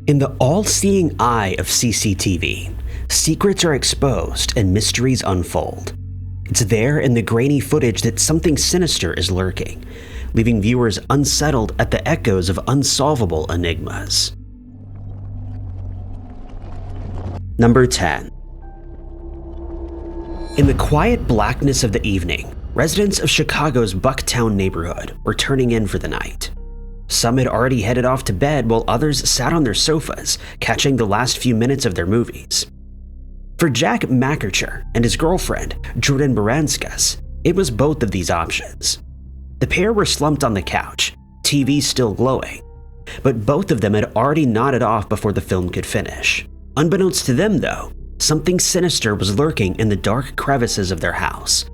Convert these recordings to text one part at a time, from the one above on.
In the all-seeing eye of CCTV, secrets are exposed and mysteries unfold. It's there in the grainy footage that something sinister is lurking, leaving viewers unsettled at the echoes of unsolvable enigmas. Number 10. In the quiet blackness of the evening, residents of Chicago's Bucktown neighborhood were turning in for the night. Some had already headed off to bed while others sat on their sofas, catching the last few minutes of their movies. For Jack Makercher and his girlfriend, Jordan Baranskas, it was both of these options. The pair were slumped on the couch, TV still glowing, but both of them had already nodded off before the film could finish. Unbeknownst to them, though, something sinister was lurking in the dark crevices of their house,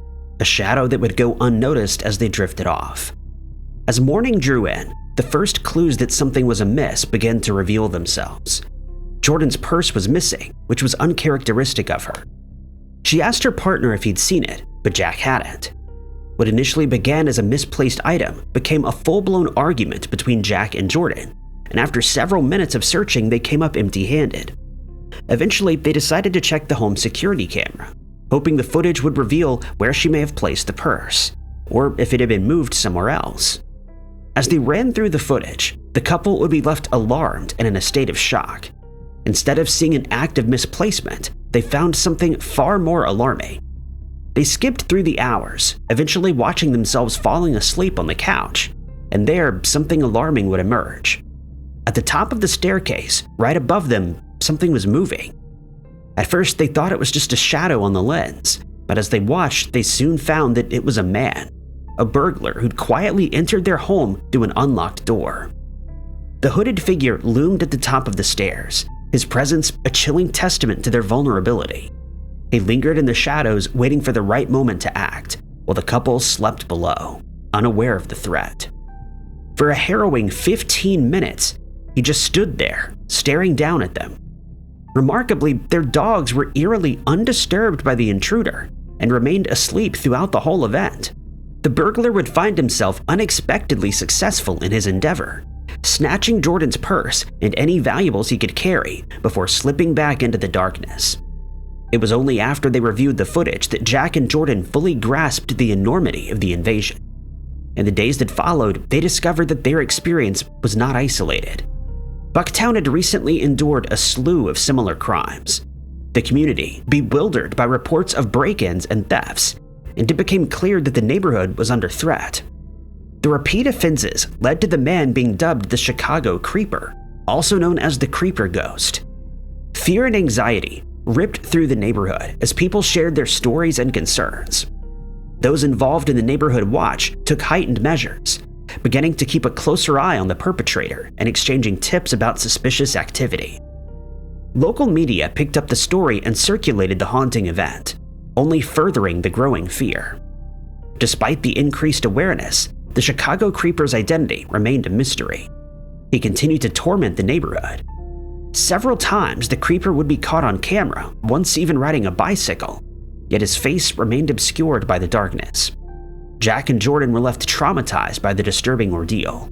a shadow that would go unnoticed as they drifted off. As morning drew in, the first clues that something was amiss began to reveal themselves. Jordan's purse was missing, which was uncharacteristic of her. She asked her partner if he'd seen it, but Jack hadn't. What initially began as a misplaced item became a full-blown argument between Jack and Jordan, and after several minutes of searching, they came up empty-handed. Eventually, they decided to check the home security camera, hoping the footage would reveal where she may have placed the purse, or if it had been moved somewhere else. As they ran through the footage, the couple would be left alarmed and in a state of shock. Instead of seeing an act of misplacement, they found something far more alarming. They skipped through the hours, eventually watching themselves falling asleep on the couch, and there, something alarming would emerge. At the top of the staircase, right above them, something was moving. At first, they thought it was just a shadow on the lens, but as they watched, they soon found that it was a man, a burglar who'd quietly entered their home through an unlocked door. The hooded figure loomed at the top of the stairs, his presence a chilling testament to their vulnerability. He lingered in the shadows, waiting for the right moment to act, while the couple slept below, unaware of the threat. For a harrowing 15 minutes, he just stood there, staring down at them. Remarkably, their dogs were eerily undisturbed by the intruder and remained asleep throughout the whole event. The burglar would find himself unexpectedly successful in his endeavor, snatching Jordan's purse and any valuables he could carry before slipping back into the darkness. It was only after they reviewed the footage that Jack and Jordan fully grasped the enormity of the invasion. In the days that followed, they discovered that their experience was not isolated. Bucktown had recently endured a slew of similar crimes. The community, bewildered by reports of break-ins and thefts, and it became clear that the neighborhood was under threat. The repeat offenses led to the man being dubbed the Chicago Creeper, also known as the Creeper Ghost. Fear and anxiety ripped through the neighborhood as people shared their stories and concerns. Those involved in the neighborhood watch took heightened measures, beginning to keep a closer eye on the perpetrator and exchanging tips about suspicious activity. Local media picked up the story and circulated the haunting event, only furthering the growing fear. Despite the increased awareness, the Chicago Creeper's identity remained a mystery. He continued to torment the neighborhood. Several times, the Creeper would be caught on camera, once even riding a bicycle, yet his face remained obscured by the darkness. Jack and Jordan were left traumatized by the disturbing ordeal.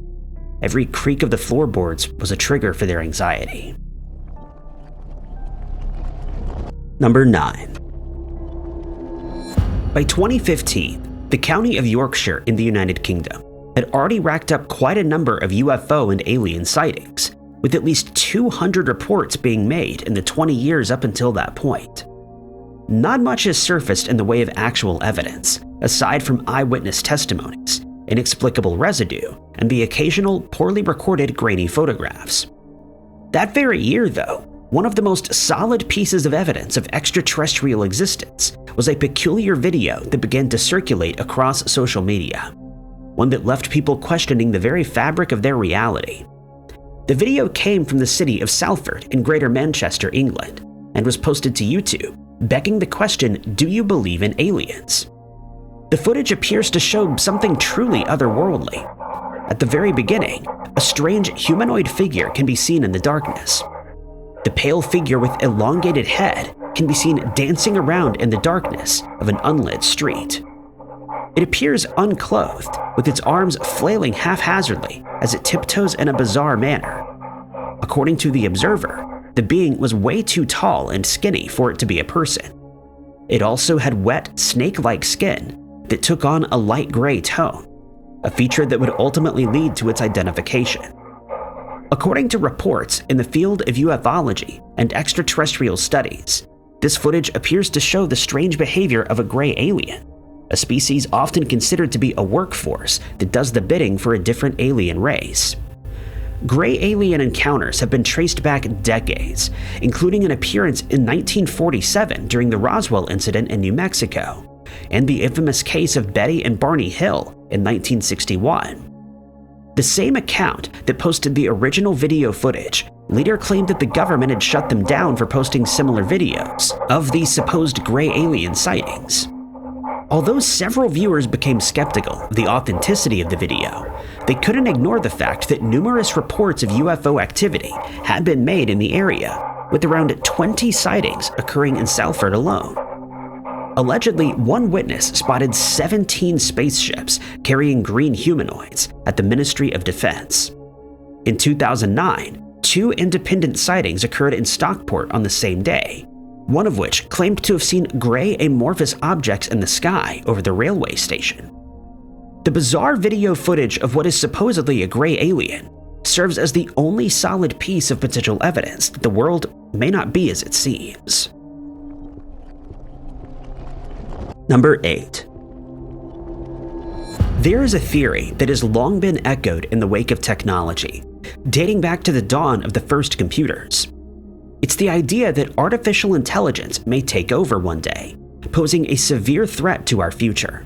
Every creak of the floorboards was a trigger for their anxiety. Number 9. By 2015, the county of Yorkshire in the United Kingdom had already racked up quite a number of UFO and alien sightings, with at least 200 reports being made in the 20 years up until that point. Not much has surfaced in the way of actual evidence, aside from eyewitness testimonies, inexplicable residue, and the occasional poorly recorded grainy photographs. That very year, though, one of the most solid pieces of evidence of extraterrestrial existence was a peculiar video that began to circulate across social media, one that left people questioning the very fabric of their reality. The video came from the city of Salford in Greater Manchester, England, and was posted to YouTube, begging the question, do you believe in aliens? The footage appears to show something truly otherworldly. At the very beginning, a strange humanoid figure can be seen in the darkness. The pale figure with elongated head can be seen dancing around in the darkness of an unlit street. It appears unclothed, with its arms flailing haphazardly as it tiptoes in a bizarre manner. According to the observer, the being was way too tall and skinny for it to be a person. It also had wet, snake-like skin that took on a light gray tone, a feature that would ultimately lead to its identification. According to reports in the field of ufology and extraterrestrial studies, this footage appears to show the strange behavior of a gray alien, a species often considered to be a workforce that does the bidding for a different alien race. Gray alien encounters have been traced back decades, including an appearance in 1947 during the Roswell incident in New Mexico, and the infamous case of Betty and Barney Hill in 1961. The same account that posted the original video footage later claimed that the government had shut them down for posting similar videos of these supposed gray alien sightings. Although several viewers became skeptical of the authenticity of the video, they couldn't ignore the fact that numerous reports of UFO activity had been made in the area, with around 20 sightings occurring in Salford alone. Allegedly, one witness spotted 17 spaceships carrying green humanoids at the Ministry of Defense. In 2009, 2 independent sightings occurred in Stockport on the same day, one of which claimed to have seen gray amorphous objects in the sky over the railway station. The bizarre video footage of what is supposedly a gray alien serves as the only solid piece of potential evidence that the world may not be as it seems. Number 8. There is a theory that has long been echoed in the wake of technology, dating back to the dawn of the first computers. It's the idea that artificial intelligence may take over one day, posing a severe threat to our future.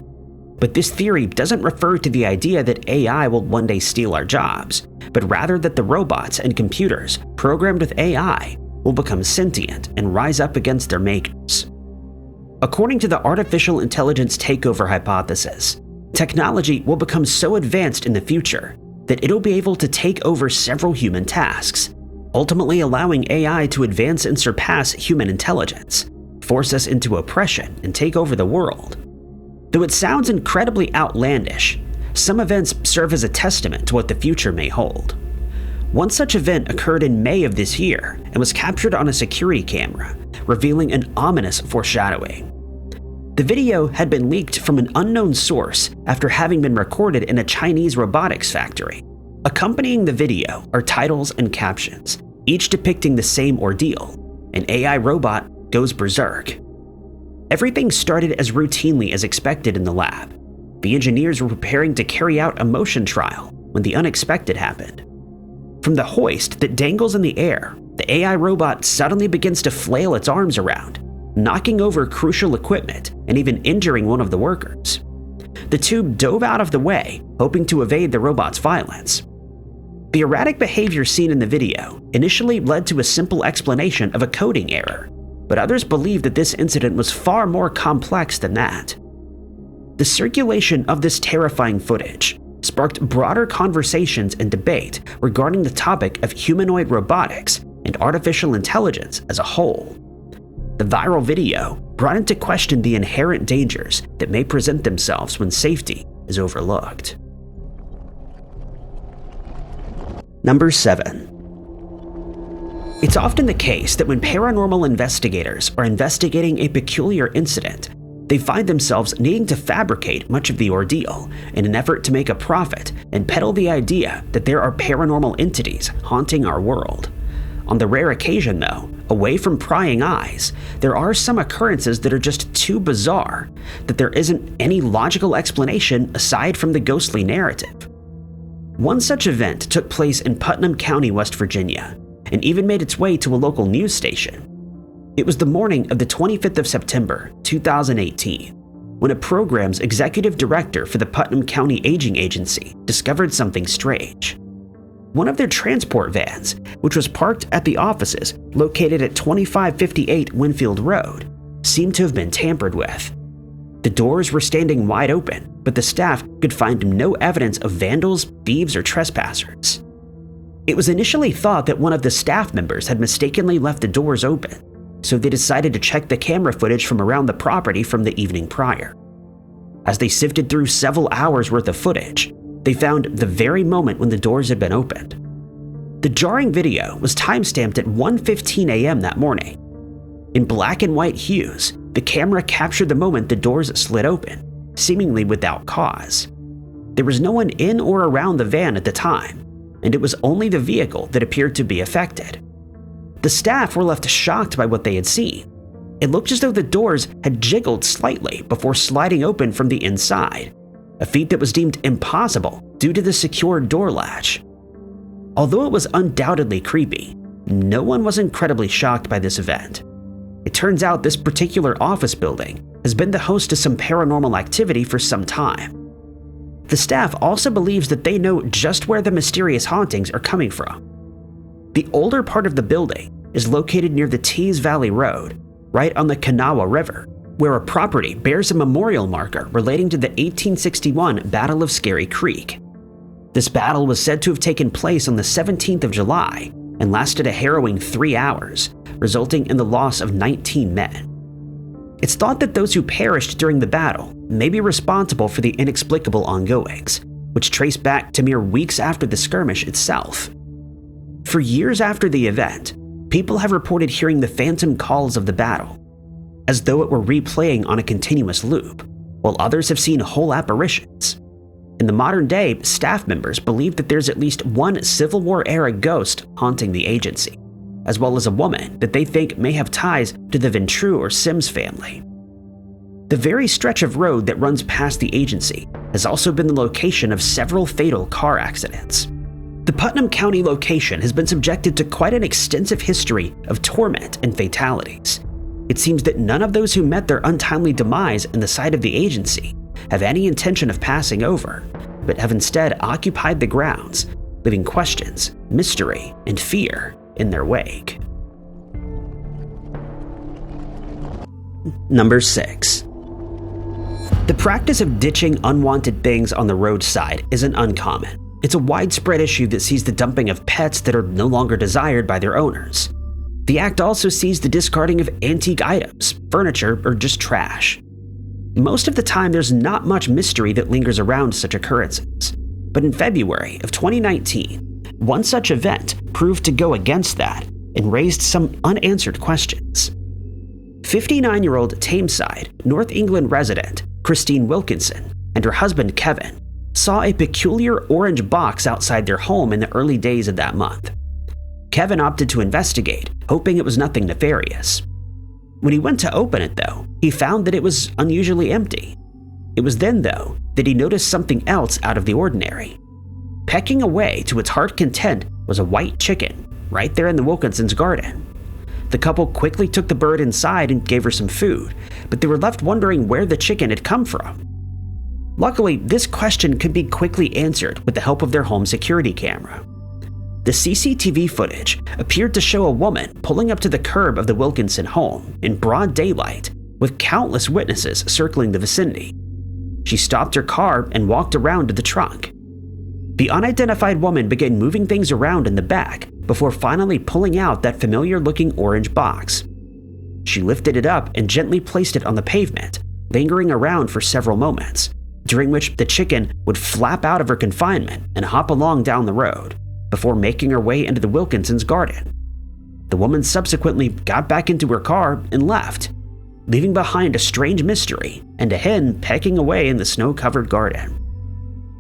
But this theory doesn't refer to the idea that AI will one day steal our jobs, but rather that the robots and computers programmed with AI will become sentient and rise up against their makers. According to the artificial intelligence takeover hypothesis, technology will become so advanced in the future that it'll be able to take over several human tasks, ultimately allowing AI to advance and surpass human intelligence, force us into oppression, and take over the world. Though it sounds incredibly outlandish, some events serve as a testament to what the future may hold. One such event occurred in May of this year and was captured on a security camera, revealing an ominous foreshadowing. The video had been leaked from an unknown source after having been recorded in a Chinese robotics factory. Accompanying the video are titles and captions, each depicting the same ordeal: an AI robot goes berserk. Everything started as routinely as expected in the lab. The engineers were preparing to carry out a motion trial when the unexpected happened. From the hoist that dangles in the air, the AI robot suddenly begins to flail its arms around, knocking over crucial equipment and even injuring one of the workers. The tube dove out of the way, hoping to evade the robot's violence. The erratic behavior seen in the video initially led to a simple explanation of a coding error, but others believe that this incident was far more complex than that. The circulation of this terrifying footage sparked broader conversations and debate regarding the topic of humanoid robotics and artificial intelligence as a whole. The viral video brought into question the inherent dangers that may present themselves when safety is overlooked. Number 7. It's often the case that when paranormal investigators are investigating a peculiar incident, they find themselves needing to fabricate much of the ordeal in an effort to make a profit and peddle the idea that there are paranormal entities haunting our world. On the rare occasion, though, away from prying eyes, there are some occurrences that are just too bizarre that there isn't any logical explanation aside from the ghostly narrative. One such event took place in Putnam County, West Virginia, and even made its way to a local news station. It was the morning of the 25th of September, 2018, when a program's executive director for the Putnam County Aging Agency discovered something strange. One of their transport vans, which was parked at the offices located at 2558 Winfield Road, seemed to have been tampered with. The doors were standing wide open, but the staff could find no evidence of vandals, thieves, or trespassers. It was initially thought that one of the staff members had mistakenly left the doors open, so they decided to check the camera footage from around the property from the evening prior. As they sifted through several hours worth of footage, they found the very moment when the doors had been opened. The jarring video was timestamped at 1:15 a.m. that morning. In black and white hues, the camera captured the moment the doors slid open, seemingly without cause. There was no one in or around the van at the time, and it was only the vehicle that appeared to be affected. The staff were left shocked by what they had seen. It looked as though the doors had jiggled slightly before sliding open from the inside, a feat that was deemed impossible due to the secured door latch. Although it was undoubtedly creepy, no one was incredibly shocked by this event. It turns out this particular office building has been the host to some paranormal activity for some time. The staff also believes that they know just where the mysterious hauntings are coming from. The older part of the building is located near the Tees Valley Road, right on the Kanawha River, where a property bears a memorial marker relating to the 1861 Battle of Scary Creek. This battle was said to have taken place on the 17th of July and lasted a harrowing 3 hours, resulting in the loss of 19 men. It's thought that those who perished during the battle may be responsible for the inexplicable ongoings, which trace back to mere weeks after the skirmish itself. For years after the event, people have reported hearing the phantom calls of the battle, as though it were replaying on a continuous loop, while others have seen whole apparitions. In the modern day, staff members believe that there's at least one Civil War-era ghost haunting the agency, as well as a woman that they think may have ties to the Ventrue or Sims family. The very stretch of road that runs past the agency has also been the location of several fatal car accidents. The Putnam County location has been subjected to quite an extensive history of torment and fatalities. It seems that none of those who met their untimely demise in the site of the agency have any intention of passing over, but have instead occupied the grounds, leaving questions, mystery, and fear in their wake. Number 6. The practice of ditching unwanted things on the roadside isn't uncommon. It's a widespread issue that sees the dumping of pets that are no longer desired by their owners. The act also sees the discarding of antique items, furniture, or just trash. Most of the time, there's not much mystery that lingers around such occurrences. But in February of 2019, one such event proved to go against that and raised some unanswered questions. 59-year-old Tameside, North England resident Christine Wilkinson and her husband Kevin saw a peculiar orange box outside their home in the early days of that month. Kevin opted to investigate, hoping it was nothing nefarious. When he went to open it, though, he found that it was unusually empty. It was then, though, that he noticed something else out of the ordinary. Pecking away to its heart's content was a white chicken, right there in the Wilkinsons' garden. The couple quickly took the bird inside and gave her some food, but they were left wondering where the chicken had come from. Luckily, this question could be quickly answered with the help of their home security camera. The CCTV footage appeared to show a woman pulling up to the curb of the Wilkinson home in broad daylight, with countless witnesses circling the vicinity. She stopped her car and walked around to the trunk. The unidentified woman began moving things around in the back before finally pulling out that familiar-looking orange box. She lifted it up and gently placed it on the pavement, lingering around for several moments, during which the chicken would flap out of her confinement and hop along down the road, before making her way into the Wilkinsons' garden. The woman subsequently got back into her car and left, leaving behind a strange mystery and a hen pecking away in the snow-covered garden.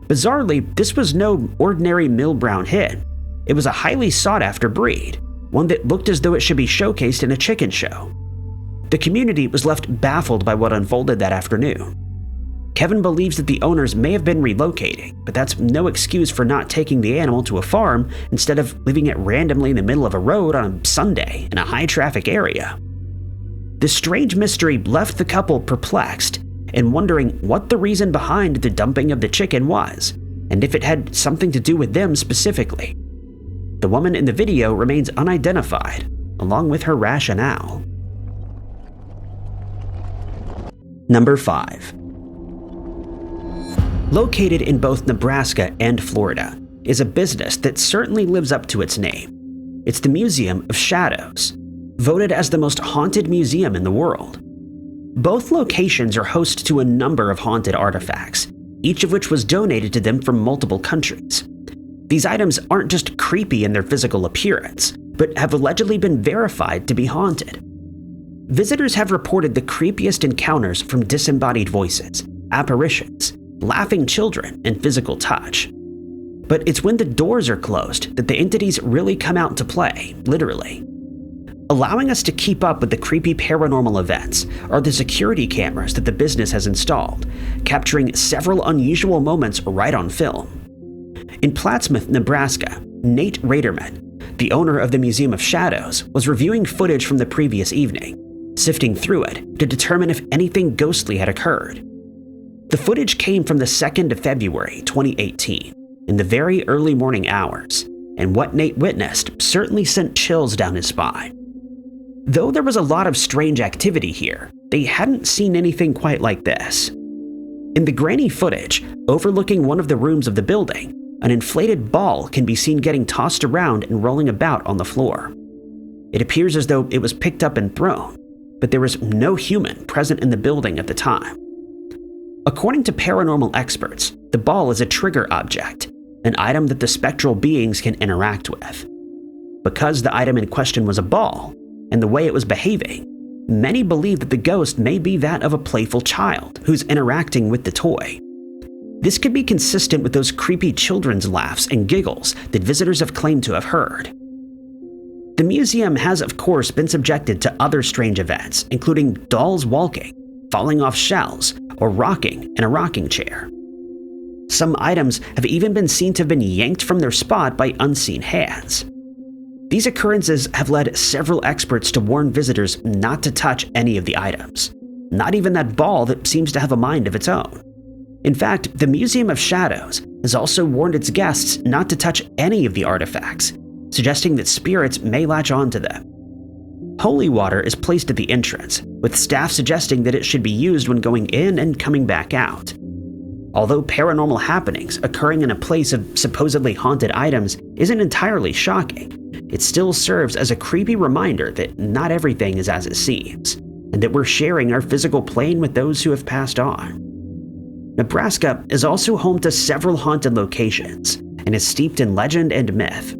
Bizarrely, this was no ordinary mill-brown hen. It was a highly sought-after breed, one that looked as though it should be showcased in a chicken show. The community was left baffled by what unfolded that afternoon. Kevin believes that the owners may have been relocating, but that's no excuse for not taking the animal to a farm instead of leaving it randomly in the middle of a road on a Sunday in a high-traffic area. This strange mystery left the couple perplexed and wondering what the reason behind the dumping of the chicken was, and if it had something to do with them specifically. The woman in the video remains unidentified, along with her rationale. Number 5. Located in both Nebraska and Florida is a business that certainly lives up to its name. It's the Museum of Shadows, voted as the most haunted museum in the world. Both locations are host to a number of haunted artifacts, each of which was donated to them from multiple countries. These items aren't just creepy in their physical appearance, but have allegedly been verified to be haunted. Visitors have reported the creepiest encounters from disembodied voices, apparitions, laughing children, and physical touch. But it's when the doors are closed that the entities really come out to play, literally. Allowing us to keep up with the creepy paranormal events are the security cameras that the business has installed, capturing several unusual moments right on film. In Plattsmouth, Nebraska, Nate Raderman, the owner of the Museum of Shadows, was reviewing footage from the previous evening, sifting through it to determine if anything ghostly had occurred. The footage came from the 2nd of February, 2018, in the very early morning hours, and what Nate witnessed certainly sent chills down his spine. Though there was a lot of strange activity here, they hadn't seen anything quite like this. In the grainy footage, overlooking one of the rooms of the building, an inflated ball can be seen getting tossed around and rolling about on the floor. It appears as though it was picked up and thrown, but there was no human present in the building at the time. According to paranormal experts, the ball is a trigger object, an item that the spectral beings can interact with. Because the item in question was a ball, and the way it was behaving, many believe that the ghost may be that of a playful child who's interacting with the toy. This could be consistent with those creepy children's laughs and giggles that visitors have claimed to have heard. The museum has, of course, been subjected to other strange events, including dolls walking, falling off shelves, or rocking in a rocking chair. Some items have even been seen to have been yanked from their spot by unseen hands. These occurrences have led several experts to warn visitors not to touch any of the items, not even that ball that seems to have a mind of its own. In fact, the Museum of Shadows has also warned its guests not to touch any of the artifacts, suggesting that spirits may latch onto them. Holy water is placed at the entrance, with staff suggesting that it should be used when going in and coming back out. Although paranormal happenings occurring in a place of supposedly haunted items isn't entirely shocking, it still serves as a creepy reminder that not everything is as it seems, and that we're sharing our physical plane with those who have passed on. Nebraska is also home to several haunted locations and is steeped in legend and myth.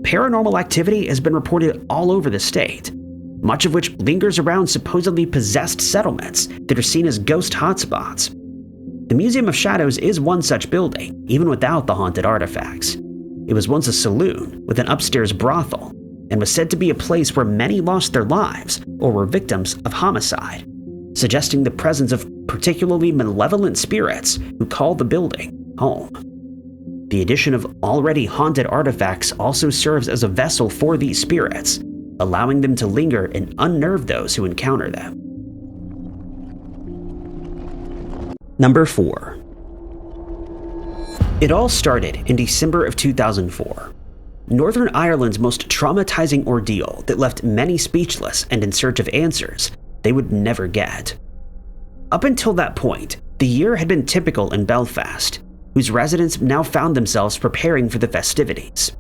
Paranormal activity has been reported all over the state, much of which lingers around supposedly possessed settlements that are seen as ghost hotspots. The Museum of Shadows is one such building, even without the haunted artifacts. It was once a saloon with an upstairs brothel, and was said to be a place where many lost their lives or were victims of homicide, suggesting the presence of particularly malevolent spirits who call the building home. The addition of already haunted artifacts also serves as a vessel for these spirits, allowing them to linger and unnerve those who encounter them. Number 4. It all started in December of 2004. Northern Ireland's most traumatizing ordeal that left many speechless and in search of answers they would never get. Up until that point, the year had been typical in Belfast, whose residents now found themselves preparing for the festivities.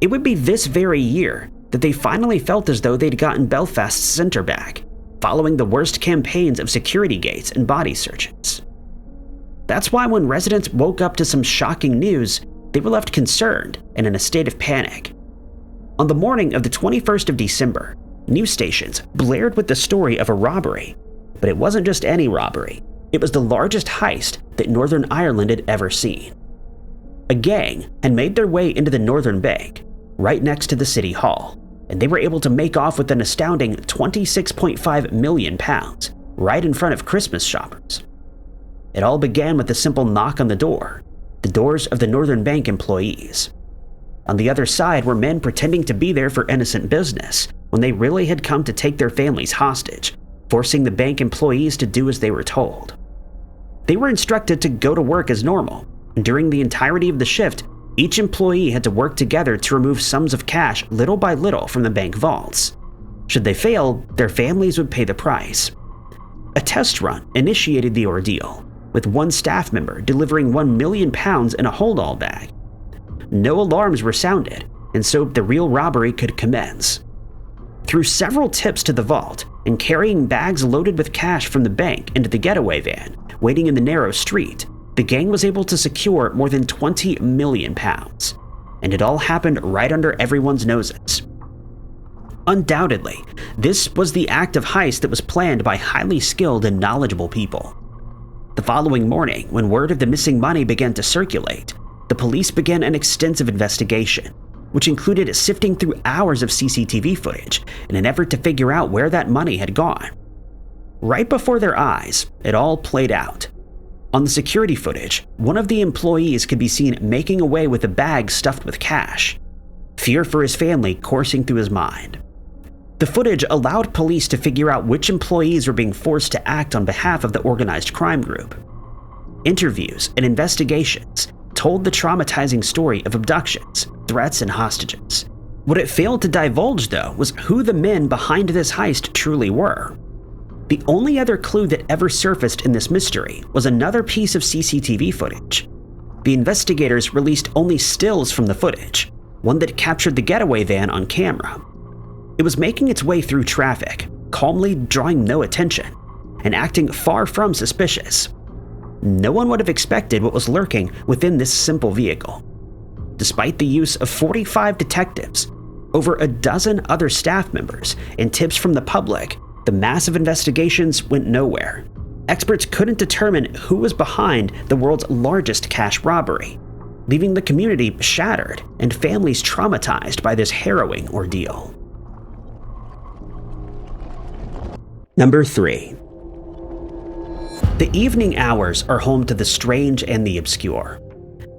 It would be this very year that they finally felt as though they'd gotten Belfast's centre back, following the worst campaigns of security gates and body searches. That's why when residents woke up to some shocking news, they were left concerned and in a state of panic. On the morning of the 21st of December, news stations blared with the story of a robbery, but it wasn't just any robbery. It was the largest heist that Northern Ireland had ever seen. A gang had made their way into the Northern Bank, right next to the City Hall, and they were able to make off with an astounding £26.5 million, right in front of Christmas shoppers. It all began with a simple knock on the doors of the Northern Bank employees. On the other side were men pretending to be there for innocent business, when they really had come to take their families hostage, forcing the bank employees to do as they were told. They were instructed to go to work as normal, and during the entirety of the shift, each employee had to work together to remove sums of cash little by little from the bank vaults. Should they fail, their families would pay the price. A test run initiated the ordeal, with one staff member delivering £1 million in a hold-all bag. No alarms were sounded, and so the real robbery could commence. Through several tips to the vault, and carrying bags loaded with cash from the bank into the getaway van, waiting in the narrow street, the gang was able to secure more than £20 million, and it all happened right under everyone's noses. Undoubtedly, this was the act of heist that was planned by highly skilled and knowledgeable people. The following morning, when word of the missing money began to circulate, the police began an extensive investigation, which included sifting through hours of CCTV footage in an effort to figure out where that money had gone. Right before their eyes, it all played out. On the security footage, one of the employees could be seen making away with a bag stuffed with cash, fear for his family coursing through his mind. The footage allowed police to figure out which employees were being forced to act on behalf of the organized crime group. Interviews and investigations told the traumatizing story of abductions, threats, and hostages. What it failed to divulge, though, was who the men behind this heist truly were. The only other clue that ever surfaced in this mystery was another piece of CCTV footage. The investigators released only stills from the footage, one that captured the getaway van on camera. It was making its way through traffic, calmly drawing no attention, and acting far from suspicious. No one would have expected what was lurking within this simple vehicle. Despite the use of 45 detectives, over a dozen other staff members, and tips from the public, the massive investigations went nowhere. Experts couldn't determine who was behind the world's largest cash robbery, leaving the community shattered and families traumatized by this harrowing ordeal. Number 3. The evening hours are home to the strange and the obscure.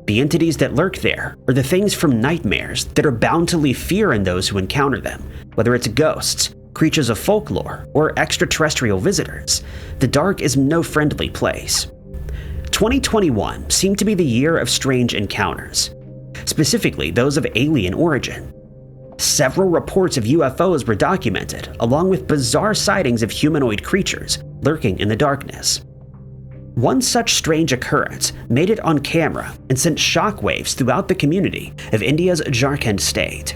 The entities that lurk there are the things from nightmares that are bound to leave fear in those who encounter them, whether it's ghosts, creatures of folklore, or extraterrestrial visitors. The dark is no friendly place. 2021 seemed to be the year of strange encounters, specifically those of alien origin. Several reports of UFOs were documented, along with bizarre sightings of humanoid creatures lurking in the darkness. One such strange occurrence made it on camera and sent shockwaves throughout the community of India's Jharkhand state.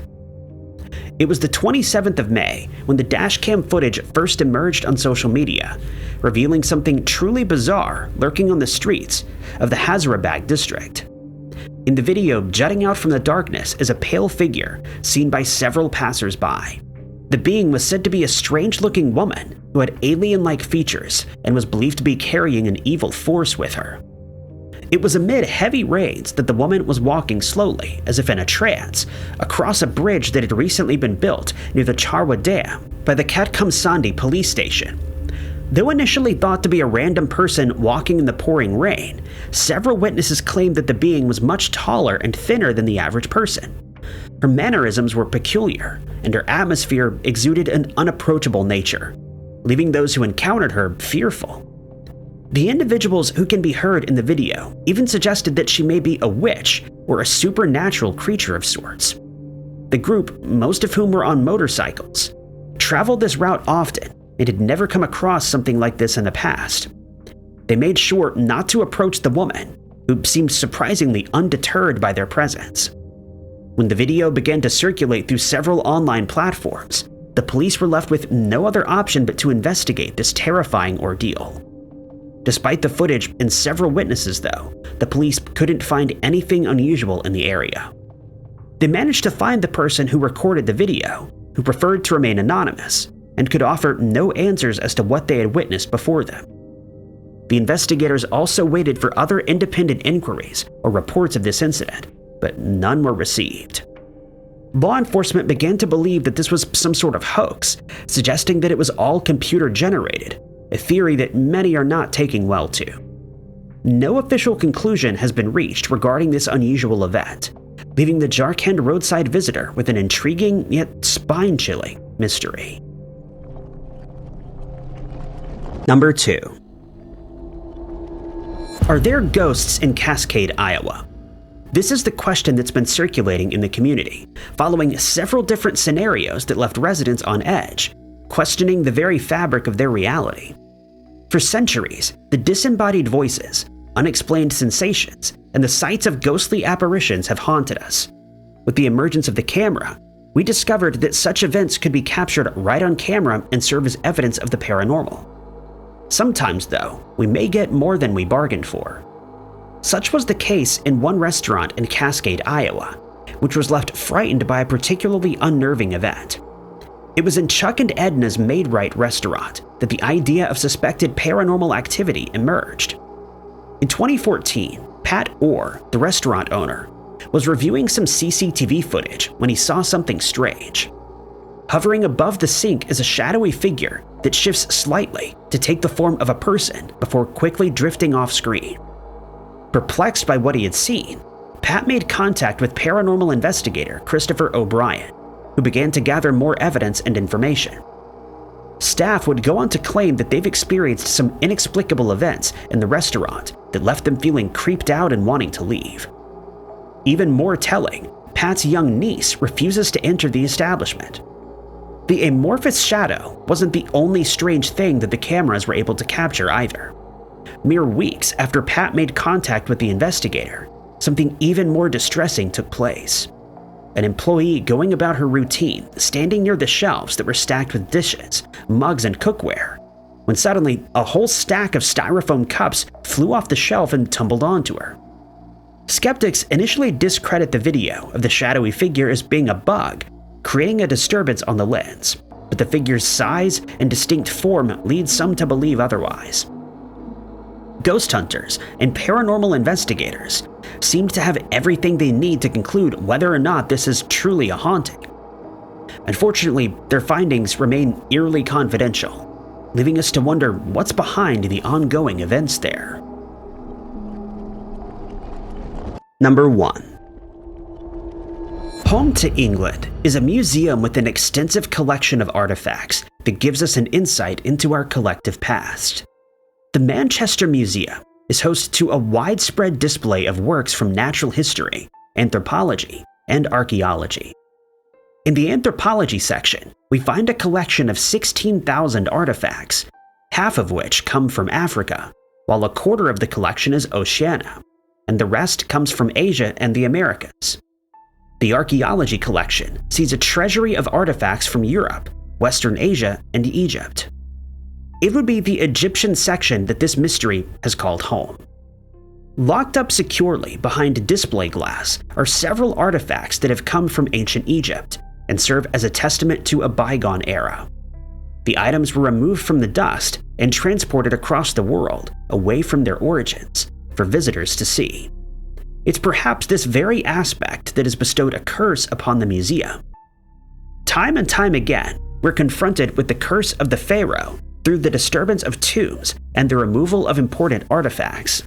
It was the 27th of May when the dashcam footage first emerged on social media, revealing something truly bizarre lurking on the streets of the Hazarabad district. In the video, jutting out from the darkness is a pale figure seen by several passers-by. The being was said to be a strange-looking woman who had alien-like features and was believed to be carrying an evil force with her. It was amid heavy rains that the woman was walking slowly, as if in a trance, across a bridge that had recently been built near the Charwa Dam by the Katkamsandi police station. Though initially thought to be a random person walking in the pouring rain, several witnesses claimed that the being was much taller and thinner than the average person. Her mannerisms were peculiar, and her atmosphere exuded an unapproachable nature, leaving those who encountered her fearful. The individuals who can be heard in the video even suggested that she may be a witch or a supernatural creature of sorts. The group, most of whom were on motorcycles, traveled this route often and had never come across something like this in the past. They made sure not to approach the woman, who seemed surprisingly undeterred by their presence. When the video began to circulate through several online platforms, the police were left with no other option but to investigate this terrifying ordeal. Despite the footage and several witnesses, though, the police couldn't find anything unusual in the area. They managed to find the person who recorded the video, who preferred to remain anonymous, and could offer no answers as to what they had witnessed before them. The investigators also waited for other independent inquiries or reports of this incident, but none were received. Law enforcement began to believe that this was some sort of hoax, suggesting that it was all computer-generated, a theory that many are not taking well to. No official conclusion has been reached regarding this unusual event, leaving the Jharkhand roadside visitor with an intriguing yet spine-chilling mystery. Number 2. Are there ghosts in Cascade, Iowa? This is the question that's been circulating in the community, following several different scenarios that left residents on edge, questioning the very fabric of their reality. For centuries, the disembodied voices, unexplained sensations, and the sights of ghostly apparitions have haunted us. With the emergence of the camera, we discovered that such events could be captured right on camera and serve as evidence of the paranormal. Sometimes, though, we may get more than we bargained for. Such was the case in one restaurant in Cascade, Iowa, which was left frightened by a particularly unnerving event. It was in Chuck and Edna's Maid-Rite restaurant that the idea of suspected paranormal activity emerged. In 2014, Pat Orr, the restaurant owner, was reviewing some CCTV footage when he saw something strange. Hovering above the sink is a shadowy figure that shifts slightly to take the form of a person before quickly drifting off screen. Perplexed by what he had seen, Pat made contact with paranormal investigator Christopher O'Brien, who began to gather more evidence and information. Staff would go on to claim that they've experienced some inexplicable events in the restaurant that left them feeling creeped out and wanting to leave. Even more telling, Pat's young niece refuses to enter the establishment. The amorphous shadow wasn't the only strange thing that the cameras were able to capture either. Mere weeks after Pat made contact with the investigator, something even more distressing took place. An employee going about her routine, standing near the shelves that were stacked with dishes, mugs, and cookware, when suddenly a whole stack of styrofoam cups flew off the shelf and tumbled onto her. Skeptics initially discredit the video of the shadowy figure as being a bug, creating a disturbance on the lens, but the figure's size and distinct form lead some to believe otherwise. Ghost hunters and paranormal investigators seem to have everything they need to conclude whether or not this is truly a haunting. Unfortunately, their findings remain eerily confidential, leaving us to wonder what's behind the ongoing events there. Number 1. Home to England is a museum with an extensive collection of artifacts that gives us an insight into our collective past. The Manchester Museum is host to a widespread display of works from natural history, anthropology, and archaeology. In the anthropology section, we find a collection of 16,000 artifacts, half of which come from Africa, while a quarter of the collection is Oceania, and the rest comes from Asia and the Americas. The archaeology collection sees a treasury of artifacts from Europe, Western Asia, and Egypt. It would be the Egyptian section that this mystery has called home. Locked up securely behind display glass are several artifacts that have come from ancient Egypt and serve as a testament to a bygone era. The items were removed from the dust and transported across the world, away from their origins, for visitors to see. It's perhaps this very aspect that has bestowed a curse upon the museum. Time and time again, we're confronted with the curse of the pharaoh through the disturbance of tombs and the removal of important artifacts.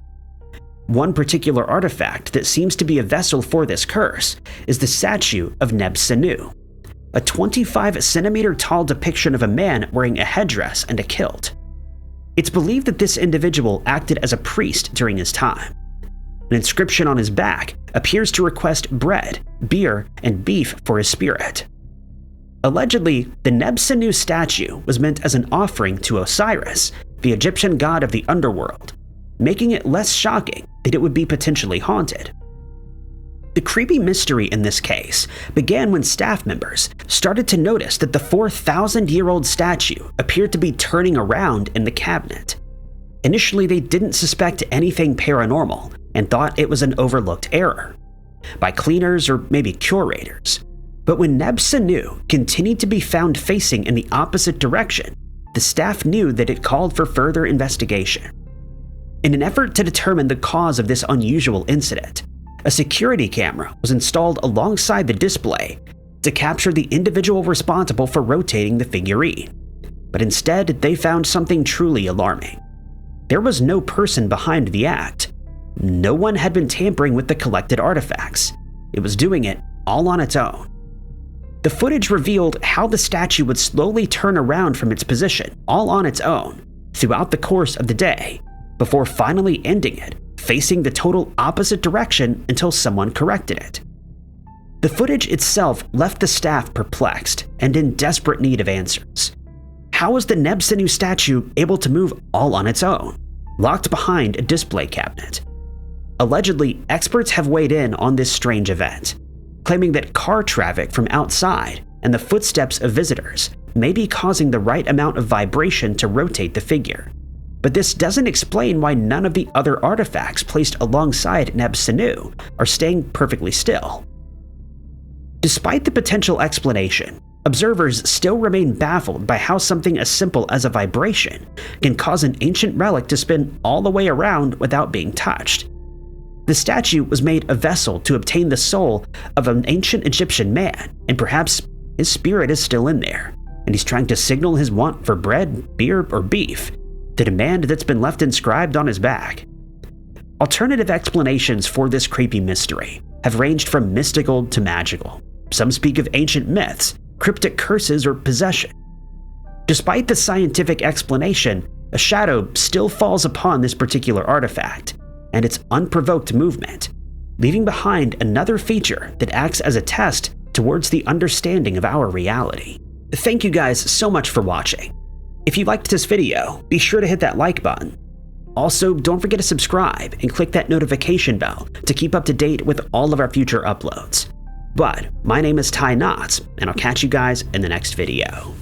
One particular artifact that seems to be a vessel for this curse is the statue of Neb-Senu, a 25-centimeter tall depiction of a man wearing a headdress and a kilt. It's believed that this individual acted as a priest during his time. An inscription on his back appears to request bread, beer, and beef for his spirit. Allegedly, the Neb-Senu statue was meant as an offering to Osiris, the Egyptian god of the underworld, making it less shocking that it would be potentially haunted. The creepy mystery in this case began when staff members started to notice that the 4,000-year-old statue appeared to be turning around in the cabinet. Initially, they didn't suspect anything paranormal and thought it was an overlooked error by cleaners or maybe curators. But when Neb-Senu continued to be found facing in the opposite direction, the staff knew that it called for further investigation. In an effort to determine the cause of this unusual incident, a security camera was installed alongside the display to capture the individual responsible for rotating the figurine. But instead, they found something truly alarming. There was no person behind the act. No one had been tampering with the collected artifacts. It was doing it all on its own. The footage revealed how the statue would slowly turn around from its position all on its own throughout the course of the day, before finally ending it facing the total opposite direction until someone corrected it. The footage itself left the staff perplexed and in desperate need of answers. How was the Neb-Senu statue able to move all on its own, locked behind a display cabinet? Allegedly, experts have weighed in on this strange event, claiming that car traffic from outside and the footsteps of visitors may be causing the right amount of vibration to rotate the figure. But this doesn't explain why none of the other artifacts placed alongside Neb Sanu are staying perfectly still. Despite the potential explanation, observers still remain baffled by how something as simple as a vibration can cause an ancient relic to spin all the way around without being touched. The statue was made a vessel to obtain the soul of an ancient Egyptian man, and perhaps his spirit is still in there, and he's trying to signal his want for bread, beer, or beef, the demand that's been left inscribed on his back. Alternative explanations for this creepy mystery have ranged from mystical to magical. Some speak of ancient myths, cryptic curses, or possession. Despite the scientific explanation, a shadow still falls upon this particular artifact and its unprovoked movement, leaving behind another feature that acts as a test towards the understanding of our reality. Thank you guys so much for watching. If you liked this video, be sure to hit that like button. Also, don't forget to subscribe and click that notification bell to keep up to date with all of our future uploads. But my name is Ty Knotts, and I'll catch you guys in the next video.